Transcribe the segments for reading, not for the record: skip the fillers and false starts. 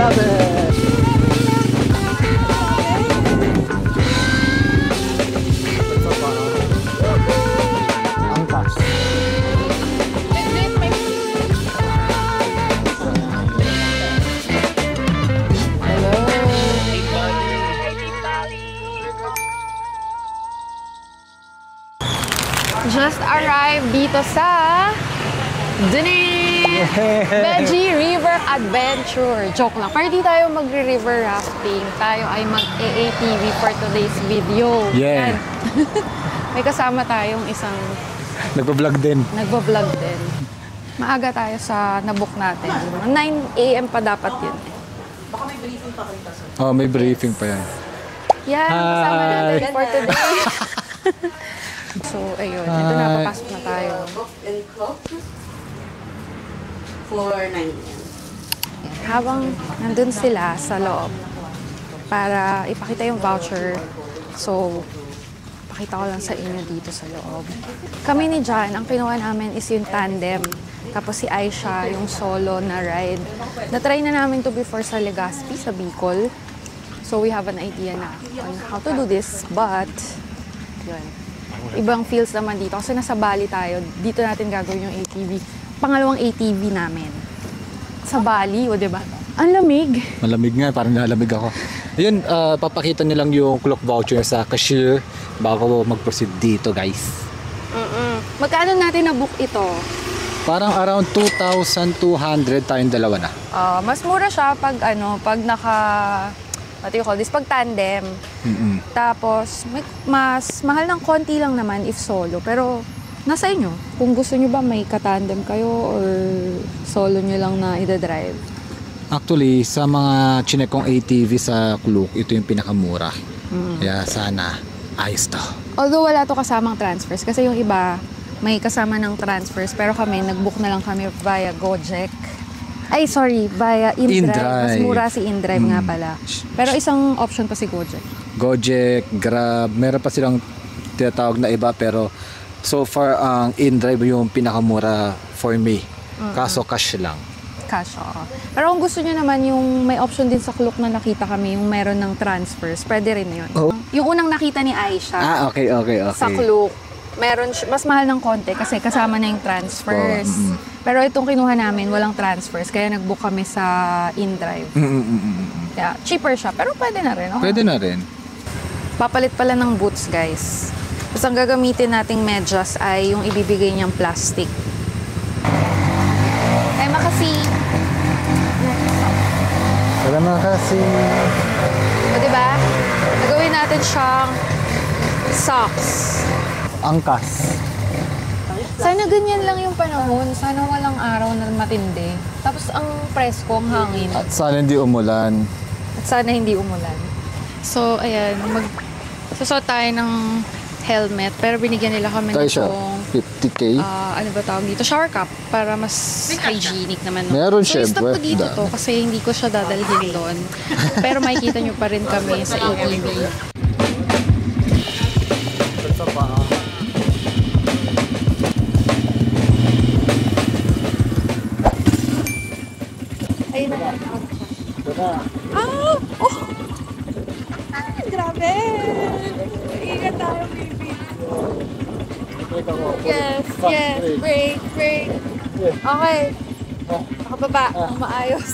love it! Angkas. Just arrived dito sa Veggie River Adventure. Joke lang. Pero di tayo magre-river rafting. Tayo ay mag-AATV for today's video. Yeah. May kasama tayong isang Nagpa-vlog din. nagbablog din. Maaga tayo sa nabook natin. 9 AM pa dapat yun. Baka may briefing pa kayo kasi. Oh, may briefing pa yan. Yan, kasama Hi. natin for today. So, ayun. Ito na, papasok na tayo. Book and clock for 9 AM. Habang nandun sila sa loob para ipakita yung voucher. So, pakita ko lang sa inyo dito sa loob. Kami ni John, ang kinuha namin is yung tandem. Tapos si Aisha, yung solo na ride. Na-try na namin to before sa Legazpi, sa Bicol. So, we have an idea na on how to do this. But, yun. Ibang feels naman dito. Kasi nasa Bali tayo. Dito natin gagawin yung ATV. Pangalawang ATV namin. Sa Bali, o diba? Ang lamig. Malamig nga, parang nalamig ako. Ayun, papakita nyo lang yung clock voucher sa cashier bago mag-proceed dito, guys. Magkano natin na-book ito? Parang around 2,200 tayong dalawa na. Mas mura siya pag pag what do you call this? Pag tandem. Tapos, mas mahal ng konti lang naman if solo. Pero, nasa inyo. Kung gusto nyo ba may katandem kayo or solo nyo lang na ida-drive. Actually, sa mga chinekong ATV sa Klook, ito yung pinakamura. Kaya sana, ayos to. Although wala to kasamang transfers. Kasi yung iba, may kasama ng transfers. Pero kami, nag-book na lang kami via Gojek. Ay, sorry, via InDrive. Mas mura si InDrive nga pala. Pero isang option pa si Gojek. Gojek, Grab, meron pa silang tinatawag na iba pero so far ang InDrive yung pinakamura for me. Kaso cash lang. Cash, oo. Pero kung gusto nyo naman yung may option din sa Klook na nakita kami, yung meron ng transfers, pwede rin yun. Oh. Yung unang nakita ni Aisha Okay. sa Klook, meron mas mahal ng konti kasi kasama na yung transfers. Pero itong kinuha namin, walang transfers. Kaya nag-book kami sa InDrive. Kaya cheaper siya, pero pwede na rin. Okay. Pwede na rin. Papalit pala ng boots, guys. Tapos ang gagamitin nating medyas ay yung ibibigay niyang plastic. Ay, makasi. Salamat kasi. O, diba? Nagawin natin siyang socks. Angkas. Sana ganyan lang yung panahon. Sana walang araw na matindi. Tapos ang presko, ang hangin. At sana hindi umulan. At sana hindi umulan. So, ayan. Susot tayo ng helmet. Pero binigyan nila kami Kaya siya, nitong 50K. ano ba tawag dito? Shower cap. Para mas hygienic naman. No? Meron, so, stop syempre. ko dito to kasi hindi ko siya dadalhin doon. Pero makikita nyo pa rin kami sa ATV. Ayun na. Oh! Grabe! Ingat tayo, baby. Yes. Break. Okay. Nakababa. Maayos.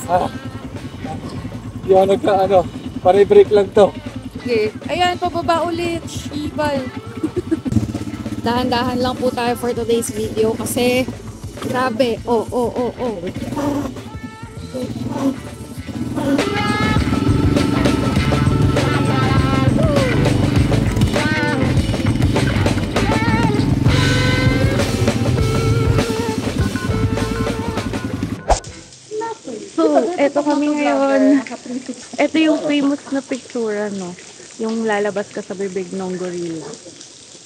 Yan, pare-break lang to. Okay. Ayan, pababa ulit. Shibal. Dahan-dahan lang po tayo for today's video kasi grabe. Oh. So, eto kami ngayon. Ito yung famous na picture, no? Yung lalabas ka sa bibig ng gorilla.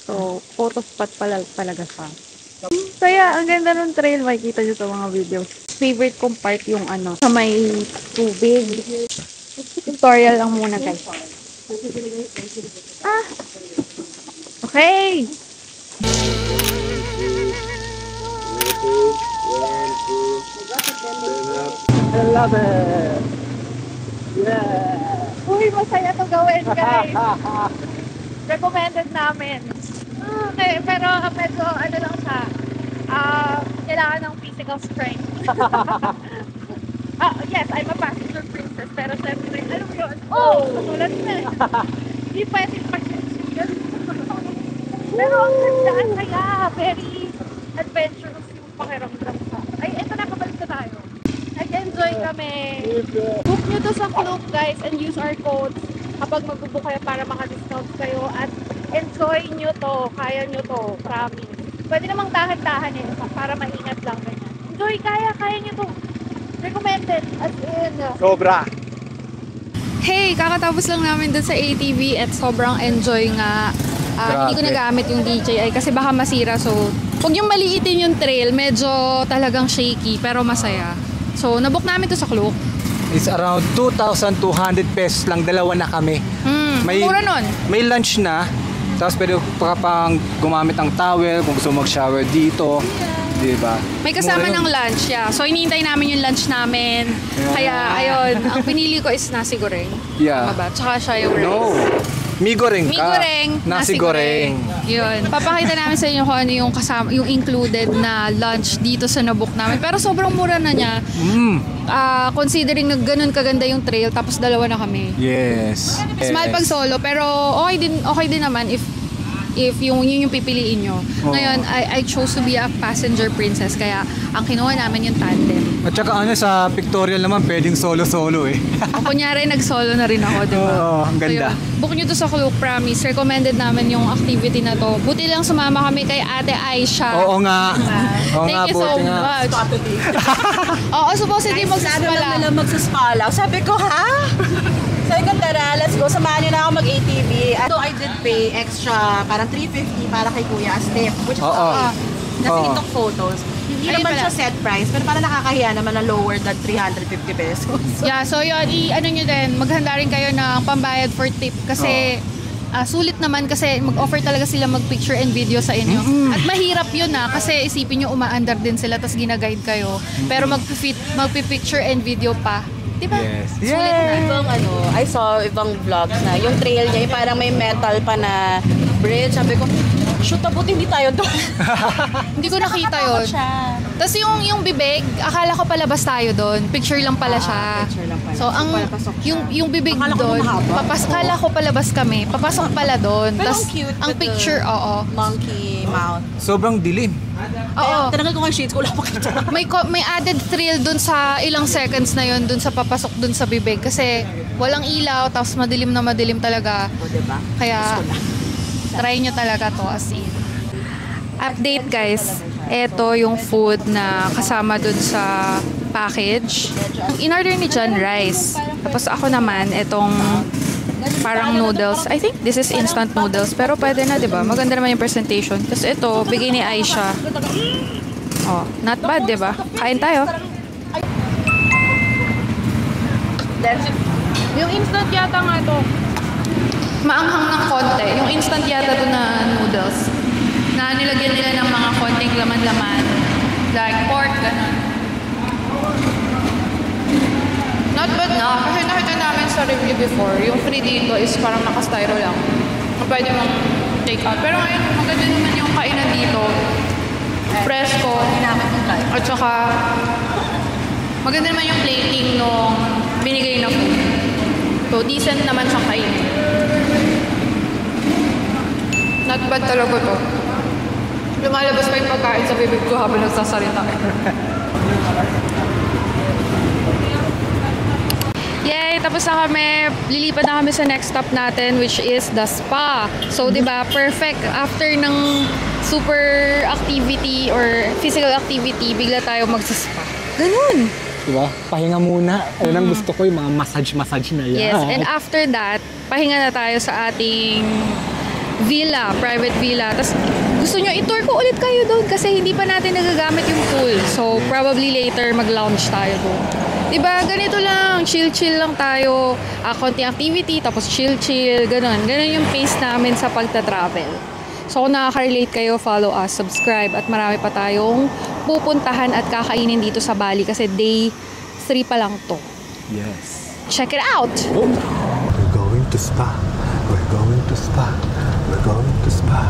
So, photo spot talaga siya. Kaya, ang ganda ng trail. Makikita nyo sa mga videos. Favorite kong part yung sa may tubig. Tutorial lang muna, guys. Okay! I love it! masaya to gawin, guys. Recommended namin. Okay, pero medyo ano lang siya. Kailangan ng physical strength. Yes, I'm a passenger princess. Pero syempre, alam mo yun. Katulad na. Hindi pwede pag-sigan. Pero ang ganda, ang saya. Very adventurous yung pakiramdam sa. Ay, eto na, kabalik na tayo. Nag-enjoy kami. Book nyo to sa Klook, guys, and use our codes kapag magbubook kayo para maka-discount kayo. At enjoy nyo to. Kaya nyo to. Promise. Pwede namang dahan-dahan para maingat lang. Ganyan. Enjoy, kaya nyo to. Recommended. As in. Sobra. Hey, kakatapos lang namin dun sa ATV at sobrang enjoy nga. Hindi ko Grabe. nagamit yung DJI kasi baka masira. So, huwag yung maliitin yung trail. Medyo talagang shaky pero masaya. So, nabook namin to sa Klook. It's around 2,200 pesos lang. Dalawa na kami. Mura nun. May lunch na. Tapos pwede ka pang gumamit ng towel kung gusto mag-shower dito. Diba? May kasama Mura ng yun. lunch, yeah. So, hinihintay namin yung lunch namin. Kaya, ayun. Ang pinili ko is nasi goreng. Yeah. Tama ba? Tsaka siya yung rice. No. Mi goreng Mi ka. goreng, Nasi goreng. Yun. Papakita namin sa inyo kung ano yung kasama, yung included na lunch dito sa nabook namin. Pero sobrang mura na niya. Considering na ganun kaganda yung trail, tapos dalawa na kami. Yes. Small pag solo, pero okay din naman if yun yung pipiliin nyo. Oo. Ngayon, I chose to be a passenger princess, kaya ang kinuha namin yung tandem. At saka sa pictorial naman, pwedeng solo-solo eh. O kunyari, nag-solo na rin ako, di ba? Oo, ang ganda. So, yun. Book nyo to sa Klook, promise. Recommended namin yung activity na to. Buti lang sumama kami kay Ate Aisha. Oo nga. Oo nga, Thank you so buti nga. much. Oo, supposedly magsaspala. Sana lang magsaspala. Sabi ko, ha? Sabi ko, tara, let's go. Samahan nyo na ako mag-ATV. So, I did pay extra, parang 350 para kay Kuya as tip. Which is Oo. okay. Kasi Oo. he took photos. Hindi Ayun naman pala. siya set price, pero parang nakakahiya naman na lower than 350 pesos. Yeah, so yun, ano nyo din, maghanda rin kayo ng pambayad for tip kasi sulit naman kasi mag-offer talaga sila mag-picture and video sa inyo. At mahirap yun kasi isipin nyo umaandar din sila tapos gina-guide kayo. Pero magpi-picture and video pa. Diba? Yes. Sulit na. Ibang I saw ibang vlogs na yung trail niya, yung parang may metal pa na bridge. Sabi ko, shoot, buti hindi tayo doon. Hindi ko nakita yun. Tapos yung bibig, akala ko palabas tayo doon. Picture lang pala siya. picture lang pala. So, So, palapasok siya. yung bibig Akala ko doon, mahaba. akala ko palabas kami. Papasok pala doon. Pero Tas, ang cute. ang with picture, the oo. Monkey mouth. Sobrang dilim. Oo. Tinanggal ko nga yung shades ko, wala pa kita. May added thrill dun sa ilang seconds na yun, dun sa papasok dun sa bibig. Kasi walang ilaw, tapos madilim na madilim talaga. O, diba? Kaya, try nyo talaga to as in. Update guys, eto yung food na kasama dun sa package. In-order ni John rice. Tapos ako naman, etong parang noodles. I think this is instant noodles. Pero pwede na, di ba? Maganda naman yung presentation. Tapos ito, bigay ni Aisha. Oh, not bad, di ba? Kain tayo. Yung instant yata nga to. Maanghang ng konti. Yung instant yata to na noodles. Na nilagyan nila ng mga konting laman-laman. Like pork, ganun. Not bad na. Kasi nakita namin sa review before, yung free dito is parang naka-styro lang. Pwede mong take out. Pero ngayon, maganda naman yung kainan dito. Fresco. At saka, maganda naman yung plating nung binigay na food. So, decent naman siyang kainin. Not bad talaga to. Lumalabas pa yung pagkain sa bibig ko habang nagsasalita. Yay! Tapos na kami. Lilipad na kami sa next stop natin, which is the spa. So, di ba, perfect. After ng super activity or physical activity, bigla tayo magsaspa. Ganun! Diba? Pahinga muna. Ayun ang gusto ko, yung mga massage na yan. Yes, and after that, pahinga na tayo sa ating villa, private villa. Tapos gusto nyo, i-tour ko ulit kayo doon kasi hindi pa natin nagagamit yung pool. So, probably later mag-lounge tayo doon. Diba, ganito lang, chill-chill lang tayo. Konting activity, tapos chill-chill, ganun. Ganun yung pace namin sa pagta-travel. So, kung nakaka-relate kayo, follow us, subscribe, at marami pa tayong pupuntahan at kakainin dito sa Bali kasi day 3 pa lang to. Yes. Check it out! Oh, we're going to spa. We're going to spa. We're going to spa.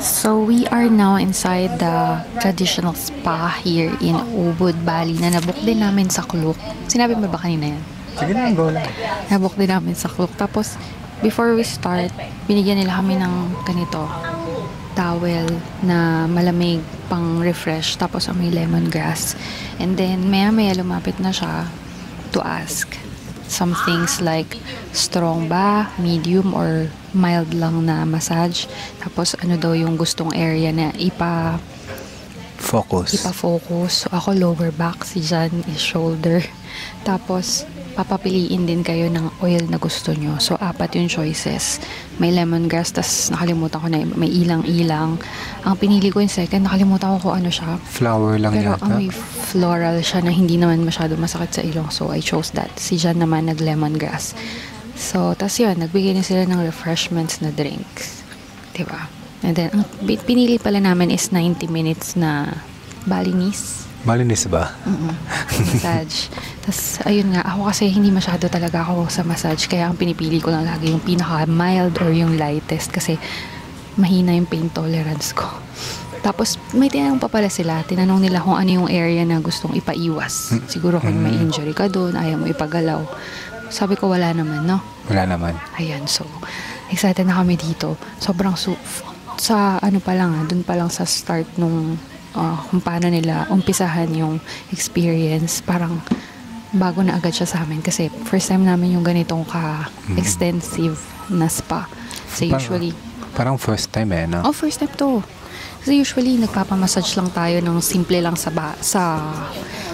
So we are now inside the traditional spa here in Ubud, Bali na nabook din namin sa Klook. Sinabi mo ba kanina yan? Sige na, go lang. Nabook din namin sa Klook. Tapos, before we start, binigyan nila kami ng ganito, towel na malamig pang refresh. Tapos, may lemongrass. And then, maya-maya lumapit na siya to ask some things like strong ba, medium, or mild lang na massage. Tapos ano daw yung gustong area na Focus. ipa-focus. So ako lower back, si Jan is shoulder. Tapos papapiliin din kayo ng oil na gusto nyo. So 4 yung choices. May lemongrass, tas nakalimutan ko na may ilang-ilang. Ang pinili ko yung second, nakalimutan ko kung ano siya. Flower lang Pero yata. may floral siya na hindi naman masyado masakit sa ilong. So, I chose that. Si Jan naman nag-lemongrass. So, tas yun, nagbigay na sila ng refreshments na drinks. Diba? And then, ang pinili pala namin is 90 minutes na Balinese. Malinis ba? Massage. Tas, ayun nga, ako kasi hindi masyado talaga ako sa massage. Kaya ang pinipili ko lang lagi yung pinaka-mild or yung lightest. Kasi, mahina yung pain tolerance ko. Tapos, may tinanong pa pala sila. Tinanong nila kung ano yung area na gustong ipaiwas. Siguro kung may injury ka doon, ayaw mo ipagalaw. Sabi ko, wala naman, no? Wala naman. Ayan, so, excited na kami dito. Sobrang sa ano pa lang, dun pa lang sa start nung kung paano nila umpisahan yung experience. Parang bago na agad siya sa amin. Kasi first time namin yung ganitong ka-extensive na spa. So, usually, Parang first time no? oh, first time to. Kasi usually, nagpapamassage lang tayo ng simple lang sa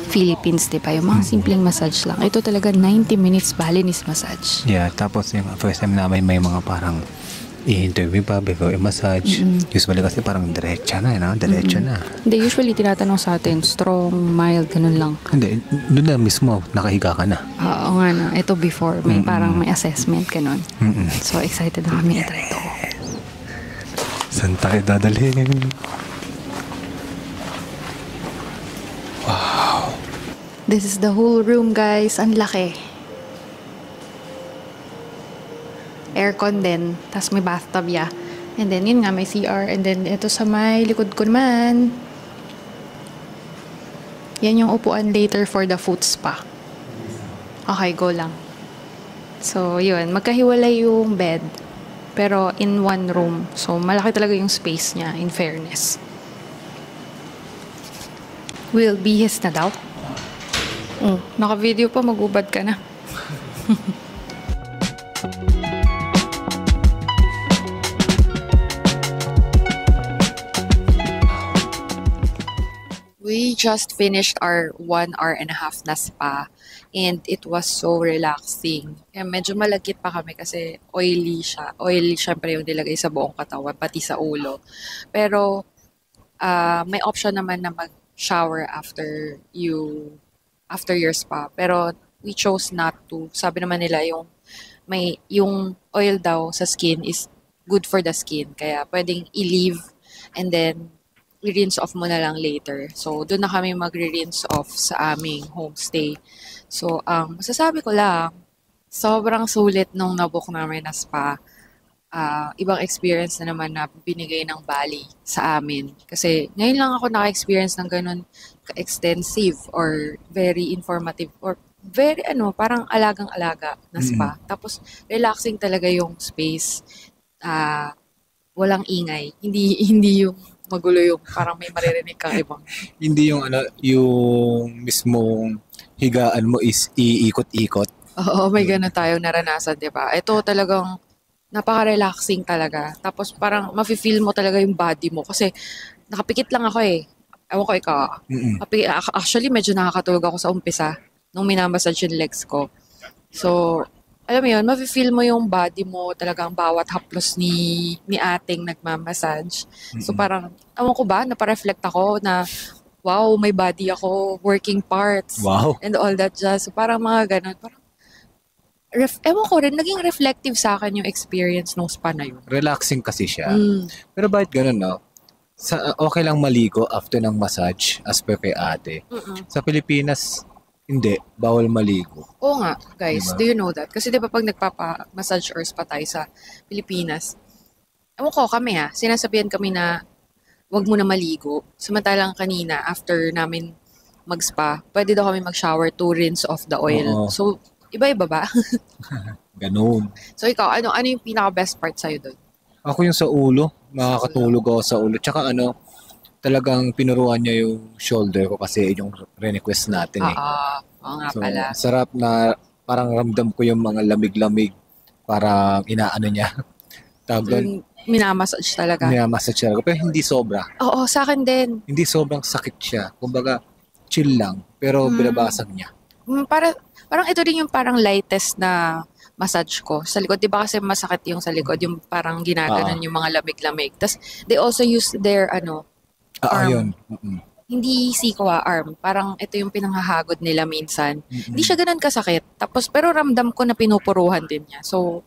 Philippines, di ba? Yung mga simpleng massage lang. Ito talaga 90 minutes Balinese massage. Yeah, tapos yung first time namin may mga parang i-interview pa before i-massage. Usually kasi parang diretsa na, no? Diretsa na. Hindi, usually tinatanong sa atin, strong, mild, ganun lang. Hindi, doon na mismo, nakahiga ka na. Oo nga na. Ito before, may parang may assessment, ganun. So, excited na kami na-try ito. Saan tayo dadalhin? This is the whole room, guys. Ang laki. Aircon din. Tapos may bathtub, yeah. And then, yun nga, may CR. And then, ito sa may likod ko naman. Yan yung upuan later for the foot spa. Okay, go lang. So, yun. Magkahiwalay yung bed. Pero in one room. So, malaki talaga yung space niya, in fairness. Will be his na daw. Naka-video pa, magubad ka na. We just finished our 1.5 hours na spa and it was so relaxing. Medyo malagkit pa kami kasi oily siya. Oily syempre yung nilagay sa buong katawan, pati sa ulo. Pero may option naman na mag-shower after your spa. Pero we chose not to. Sabi naman nila yung oil daw sa skin is good for the skin. Kaya pwedeng i-leave and then i-rinse off mo na lang later. So, doon na kami magre-rinse off sa aming homestay. So, masasabi ko lang, sobrang sulit nung nabook namin na spa. Ibang experience na naman na binigay ng Bali sa amin. Kasi ngayon lang ako naka-experience ng ganun ka-extensive or very informative or very parang alagang-alaga na spa. Tapos, relaxing talaga yung space. Walang ingay. Hindi yung magulo yung parang may maririnig kang ibang. Hindi yung yung mismong higaan mo is iikot-ikot. Oo, may ganun tayong naranasan, di ba? Ito talagang napaka-relaxing talaga. Tapos parang mafe-feel mo talaga yung body mo. Kasi nakapikit lang ako eh. Ewan ko ikaw. Actually, medyo nakakatulog ako sa umpisa nung minamassage yung legs ko. So, alam mo yun, mafe-feel mo yung body mo talagang bawat haplos ni ating nagmamassage. So parang, ewan ko ba, napareflect ako na, wow, may body ako, working parts, Wow. and all that jazz. So parang mga ganun, parang, ewan ko rin, naging reflective sa akin yung experience nung spa na yun. Relaxing kasi siya. Mm. Pero bakit ganun, no? Okay lang maligo after ng massage as per kay ate. Sa Pilipinas, hindi. Bawal maligo. Oo nga, guys. Diba? Do you know that? Kasi di ba pag nagpapa-massage or spa tayo sa Pilipinas, ewan ko kami sinasabihan kami na wag mo na maligo. Samantalang kanina, after namin mag-spa, pwede daw kami mag-shower to rinse off the oil. Oo. So, iba-iba ba? Ganun. So, ikaw, ano yung pinaka-best part sa'yo doon? Ako yung sa ulo. Makakatulog ako sa ulo. Tsaka talagang pinuruan niya yung shoulder ko kasi yung request natin eh. Oo nga So, pala. sarap na parang ramdam ko yung mga lamig-lamig. Parang inaano niya. Tawag doon, Yung minamassage talaga. minamassage siya. Pero hindi sobra. Oo, sa akin din. Hindi sobrang sakit siya. Kumbaga, chill lang. Pero binabasag niya. Parang ito din yung parang lightest na massage ko. Sa likod, di ba kasi masakit yung sa likod, yung parang ginaganon yung mga lamig-lamig. Tapos, they also use their, arm. Yun. Mm-mm. Hindi siko arm. Parang ito yung pinanghahagod nila minsan. Hindi siya ganun kasakit. Tapos, pero ramdam ko na pinupuruhan din niya. So,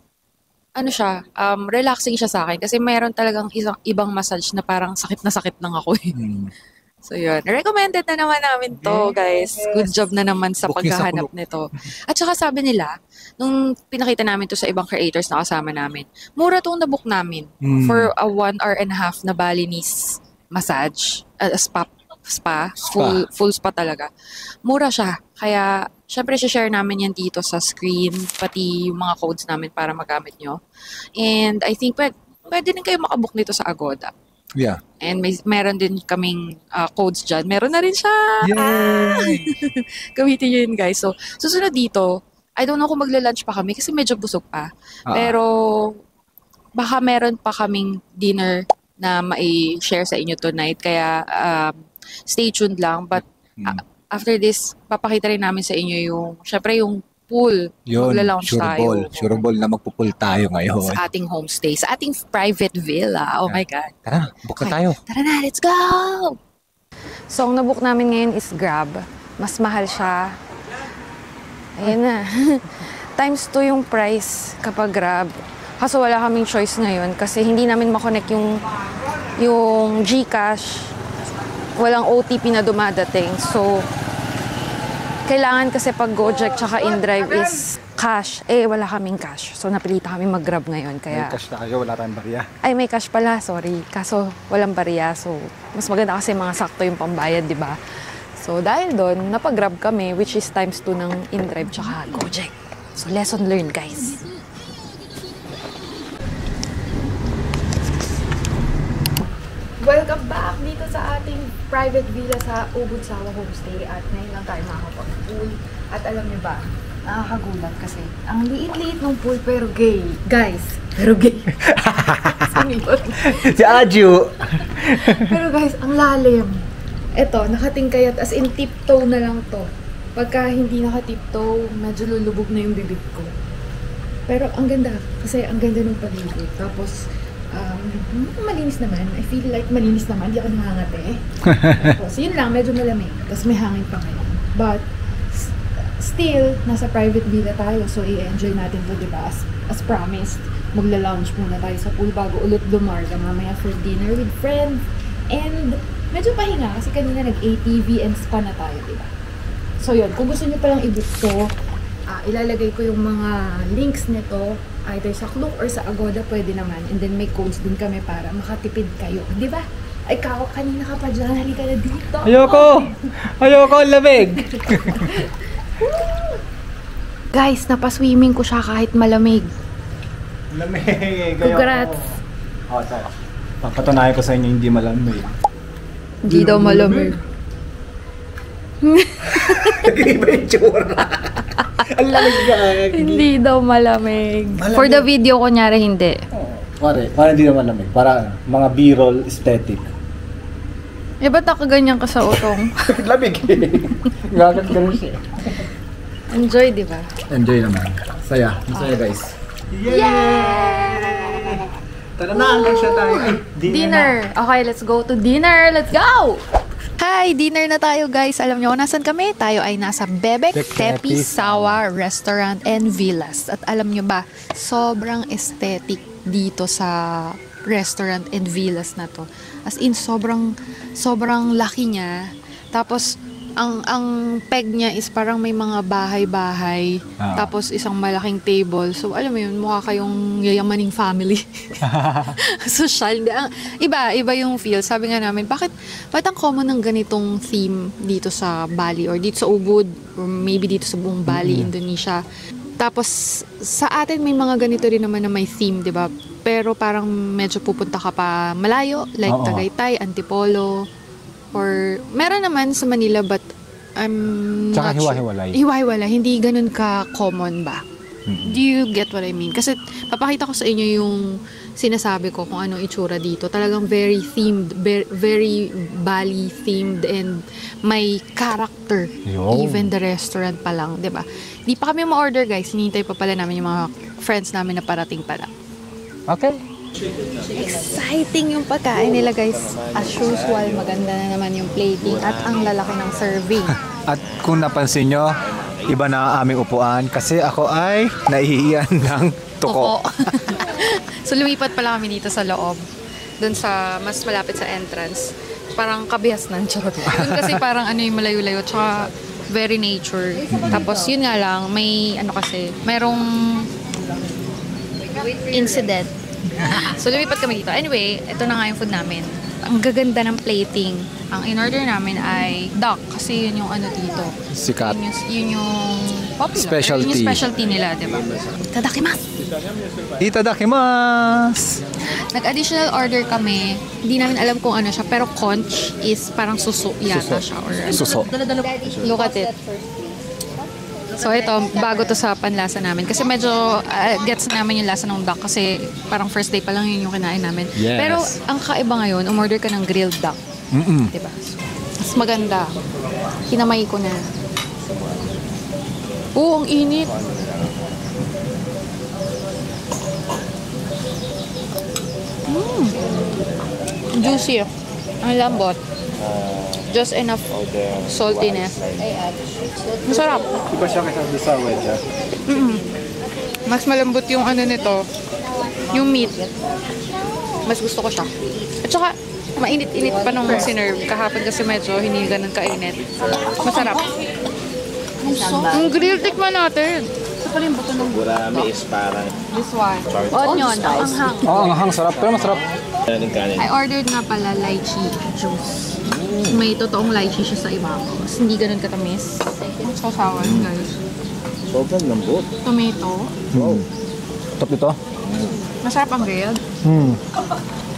relaxing siya sa akin. Kasi mayroon talagang ibang massage na parang sakit lang ako eh. So yun, recommended na naman namin to, guys. Good job na naman sa Book niyo sa paghahanap nito. At saka sabi nila, nung pinakita namin to sa ibang creators na kasama namin, mura tong nabook namin for a 1 hour and a half na Balinese massage, spa, full spa talaga. Mura siya. Kaya, syempre, share namin yan dito sa screen, pati yung mga codes namin para magamit nyo. And I think pwede din kayo makabook nito sa Agoda. Yeah. And meron din kaming codes dyan. Meron na rin siya. Yay! Gamitin nyo yun, guys. So, susunod dito, I don't know kung magla-lunch pa kami kasi medyo busog pa. Pero, baka meron pa kaming dinner na mai-share sa inyo tonight. Kaya, stay tuned lang. But, after this, papakita rin namin sa inyo syempre yung pool. Yun, Magla-lounge tayo. Sure ball na magpupul tayo ngayon. Sa ating homestay, sa ating private villa. Oh my God. Tara, book na tayo. Tara na, let's go! So, ang nabook namin ngayon is Grab. Mas mahal siya. Ayun na. Times 2 yung price kapag Grab. Kaso wala kaming choice ngayon kasi hindi namin makonect yung GCash. Walang OTP na dumadating. So, kailangan kasi pag Gojek tsaka InDrive is cash. Wala kaming cash. So, napilita kami mag-Grab ngayon. Kaya, May cash tayo, wala tayong barya. may cash pala, sorry. Kaso, walang barya. So, mas maganda kasi mga sakto yung pambayad, di ba? So, dahil doon, napag-Grab kami, which is times 2 ng InDrive tsaka Gojek. So, lesson learned, guys. Welcome back dito sa ating private villa sa Ubud Sawa Homestay at ngayon lang tayo makakapag-pool. At alam niyo ba, nakakagulat kasi ang liit-liit ng pool pero gay. Guys, pero gay. Sino yun? Si Aju! Pero guys, ang lalim. Eto, nakatingkayat as in tiptoe na lang to. Pagka hindi nakatiptoe, medyo lulubog na yung bibig ko. Pero ang ganda, kasi ang ganda ng paligid. Tapos, malinis naman. I feel like malinis naman. Hindi ako nangangate. Tapos, yun lang, medyo malamig. Tapos may hangin pa ngayon. But, still, nasa private villa tayo. So, i-enjoy natin to, diba? As promised, magla-lounge muna tayo sa pool bago ulit lumarga mamaya for dinner with friends. And, medyo pahinga kasi kanina nag-ATV and spa na tayo, diba? So, yun. Kung gusto nyo palang i-book to, ilalagay ko yung mga links nito either sa Klook or sa Agoda, pwede naman. And then may codes din kami para makatipid kayo. Di ba? Ay, Kao, kanina ka pa dyan. Halika na dito. Ayoko, lamig! Guys, napaswimming ko siya kahit malamig. Lamig! Congrats! Tayo. Papatunayan ko sa inyo hindi malamig. Hindi daw malamig. Iba yung tsura. Ang lamig ka. Hindi daw malamig. For the video, kunyari hindi. Para hindi naman lamig. Para mga B-roll aesthetic. Ba't nakaganyan ka sa utong? Lamig eh. Bakit ganun siya? Enjoy, di ba? Enjoy naman. Saya. Masaya guys. Yay! Tara na, hanggang siya tayo. Dinner! Okay, let's go to dinner! Let's go! Hi! Dinner na tayo guys. Alam nyo kung nasan kami? Tayo ay nasa Bebek Tepi Sawa Restaurant and Villas. At alam nyo ba, sobrang aesthetic dito sa restaurant and villas na to. As in, sobrang laki niya. Tapos, ang peg niya is parang may mga bahay-bahay. Tapos, isang malaking table. So, alam mo yun, mukha kayong yayamaning family. Social. Iba yung feel. Sabi nga namin, bakit ang common ng ganitong theme dito sa Bali or dito sa Ubud or maybe dito sa buong Bali, Indonesia. Tapos, sa atin may mga ganito rin naman na may theme, di ba? Pero parang medyo pupunta ka pa malayo, like Tagaytay, Antipolo, or meron naman sa Manila but I'm Tsaka not hiwa-hiwalay. Hiwa-hiwalay. Hindi ganun ka-common ba? Do you get what I mean? Kasi papakita ko sa inyo yung sinasabi ko kung anong itsura dito. Talagang very themed, very Bali themed and may character. Yo. Even the restaurant pa lang, 'di ba? Di pa kami ma-order guys. Hinihintay pa pala namin yung mga friends namin na parating pala. Okay. Exciting yung pagkain nila guys. As usual, maganda na naman yung plating at ang lalaki ng serving. At kung napansin nyo, iba na ang aming upuan kasi ako ay nahihiyan ng tuko. So lumipat pala kami dito sa loob. Doon sa mas malapit sa entrance. Parang kabihas ng charot. Doon kasi parang ano yung malayo-layo tsaka very nature. Tapos yun nga lang, may ano kasi, merong incident. So, lumipat kami dito. Anyway, ito na nga yung food namin. Ang gaganda ng plating. Ang in-order namin ay duck kasi yun yung ano dito. Sikat. Yun yung popular. Specialty. Yun yung specialty nila, diba? Tadakimasu! Itadakimasu! Nag-additional order kami. Hindi namin alam kung ano siya. Pero conch is parang suso yata siya. Or, Suso. look at it. So ito, bago to sa panlasa namin. Kasi medyo gets namin yung lasa ng duck kasi parang first day pa lang yun yung kinain namin. Yes. Pero ang kaiba ngayon, umorder ka ng grilled duck. Diba? Mas maganda. Kinamay ko na. Oo, ang init. Juicy. Ang lambot. Just enough saltiness. Masarap. Iba siya kasi sa wedge. Mas malambot yung ano nito, yung meat. Mas gusto ko siya. At saka, mainit-init pa nung sinerve. Kahapon kasi medyo hindi ganun kainit. Masarap. Ang grill, tikman natin. Ito pala yung buto ng Gurami is parang this one. Onion, ang anghang. Oo, ang hang sarap. Pero masarap. kanin. I ordered nga pala lychee juice. May totoong lychee siya sa ibabaw. Tapos hindi ganun katamis. Sausawan, guys. Sobrang lambot. Tomato. Wow. Top ito. Masarap ang grilled.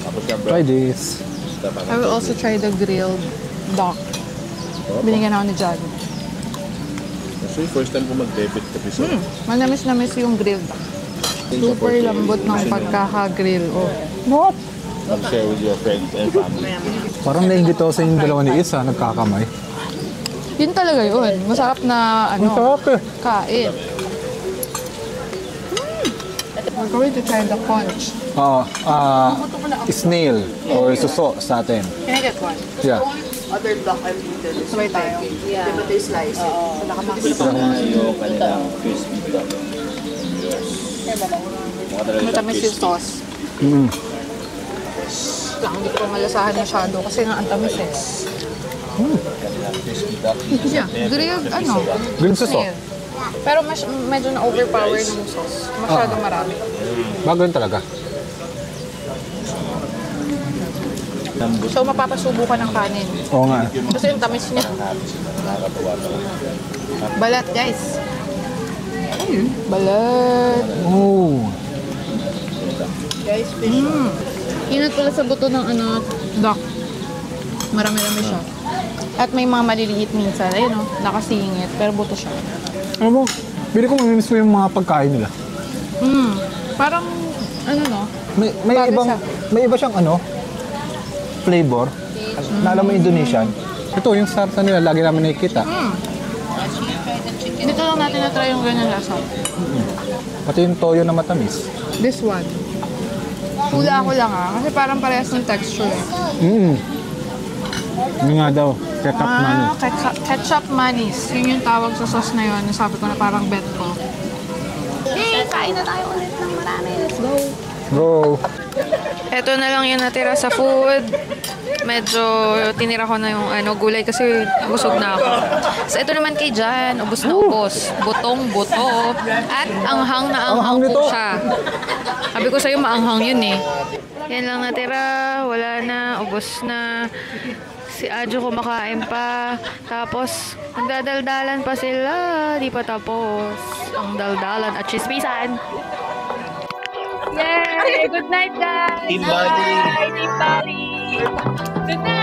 Tapos yung Try this. I will also try the grilled duck. Binigyan ako ni John. Actually, first time ko mag-debit episode. Manamis-namis yung grilled duck. Super lambot ng pagkaka-grill. Oh. What? I'll share with your friends and family. Parang nainggit ako sa yung dalawa ni Isa, nagkakamay. Yun talaga yun. Masarap na Ang sarap eh. kain. We're going to try the conch. Oo, snail or suso sa atin. Can I get one? Yeah. Other block and noodles. Sabay tayo. Yeah. Diba tayo slice? Oo. Yung kanilang crispy duck. Matamis yung sauce. Lang, hindi ko malasahan masyado kasi nga ang tamis eh. Yeah, grilled ano? Grilled suso. Snail. Pero medyo na-overpower ng sauce. Masyado marami. Bago yun talaga. So, mapapasubo ka ng kanin. Oo nga. Kasi yung tamis niya. Balat, guys. Balat. Oh. Guys, fish. Inat pala sa buto ng ano, duck. Marami-rami siya. At may mga maliliit minsan. Ayun o, nakasingit. Pero buto siya. Ano mo? Bili ko mamimiss mo yung mga pagkain nila. Parang, ano no? May Bago ibang, siya. may iba siyang ano, flavor. Na alam mo Indonesian. Ito, yung sarsa nila, lagi namin nakikita. Dito lang natin na-try yung ganyan lasa. Pati yung toyo na matamis. This one. Hula ko lang kasi parang parehas ng texture eh. Yun nga daw, ketchup money. Ketchup manis. Yun yung tawag sa sauce na yun. Sabi ko na parang bet ko. Hey, kain na tayo ulit ng marami. Let's go. Go! Ito na lang yung natira sa food. Medyo tinira ko na yung gulay kasi busog na ako. So ito naman kay Jan, ubos na ubos. Butong-buto. At anghang na anghang po siya. Sabi ko sa'yo maanghang yun eh. Yan lang natira. Wala na. Ubos na. Si Adjo kumakain pa. Tapos, nagdadaldalan pa sila. Di pa tapos. Ang daldalan at chismisan. Yay! Good night, guys! Team Buddy! Bye! Team Buddy! Good night!